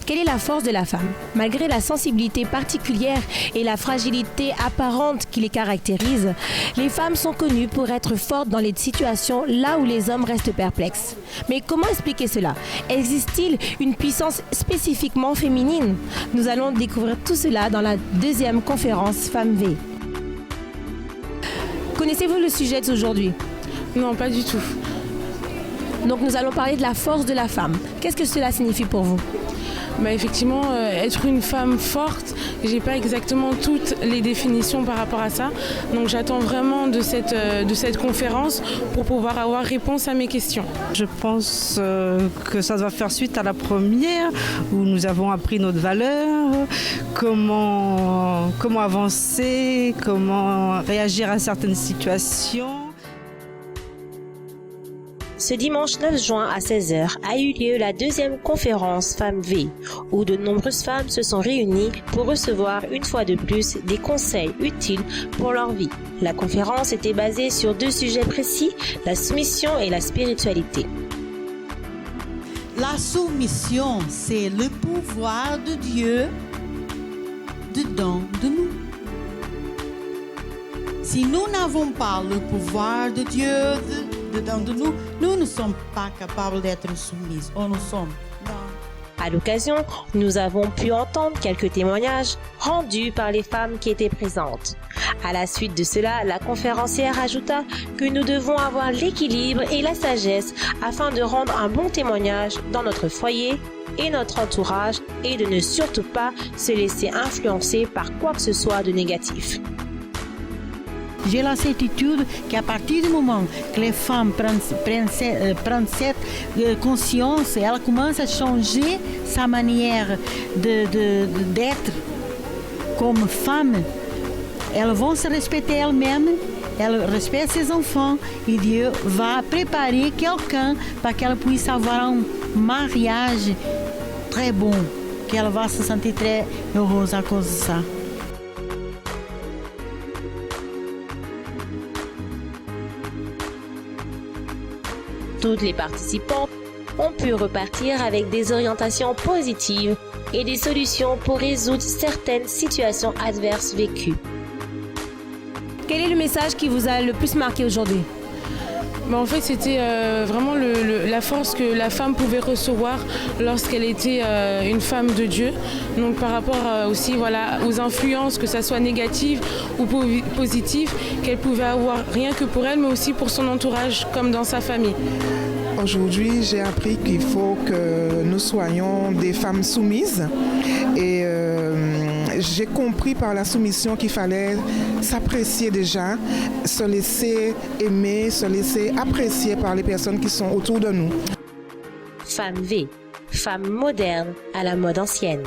Quelle est la force de la femme? Malgré la sensibilité particulière et la fragilité apparente qui les caractérise, les femmes sont connues pour être fortes dans les situations là où les hommes restent perplexes. Mais comment expliquer cela? Existe-t-il une puissance spécifiquement féminine? Nous allons découvrir tout cela dans la deuxième conférence Femmes V. Connaissez-vous le sujet d'aujourd'hui? Non, pas du tout. Donc nous allons parler de la force de la femme. Qu'est-ce que cela signifie pour vous? Effectivement, être une femme forte, j'ai pas exactement toutes les définitions par rapport à ça. Donc j'attends vraiment de cette conférence pour pouvoir avoir réponse à mes questions. Je pense que ça doit faire suite à la première où nous avons appris notre valeur, comment avancer, comment réagir à certaines situations. Ce dimanche 9 juin à 16h a eu lieu la deuxième conférence Femmes V, où de nombreuses femmes se sont réunies pour recevoir une fois de plus des conseils utiles pour leur vie. La conférence était basée sur deux sujets précis, la soumission et la spiritualité. La soumission, c'est le pouvoir de Dieu dedans de nous. Si nous n'avons pas le pouvoir de Dieu dedans de nous, nous ne sommes pas capables d'être soumises. Oh, nous sommes. Non. À l'occasion, nous avons pu entendre quelques témoignages rendus par les femmes qui étaient présentes. À la suite de cela, la conférencière ajouta que nous devons avoir l'équilibre et la sagesse afin de rendre un bon témoignage dans notre foyer et notre entourage et de ne surtout pas se laisser influencer par quoi que ce soit de négatif. J'ai la certitude qu'à partir du moment que les femmes prennent cette conscience, elles commencent à changer sa manière d'être comme femme. Elles vont se respecter elles-mêmes, elles respectent ses enfants et Dieu va préparer quelqu'un pour qu'elle puisse avoir un mariage très bon, qu'elle va se sentir très heureuse à cause de ça. Toutes les participantes ont pu repartir avec des orientations positives et des solutions pour résoudre certaines situations adverses vécues. Quel est le message qui vous a le plus marqué aujourd'hui? En fait, c'était vraiment la force que la femme pouvait recevoir lorsqu'elle était une femme de Dieu. Donc par rapport aussi aux influences, que ce soit négatives ou positives, qu'elle pouvait avoir rien que pour elle, mais aussi pour son entourage, comme dans sa famille. Aujourd'hui, j'ai appris qu'il faut que nous soyons des femmes soumises et j'ai compris par la soumission qu'il fallait s'apprécier déjà, se laisser aimer, se laisser apprécier par les personnes qui sont autour de nous. Femme V, femme moderne à la mode ancienne.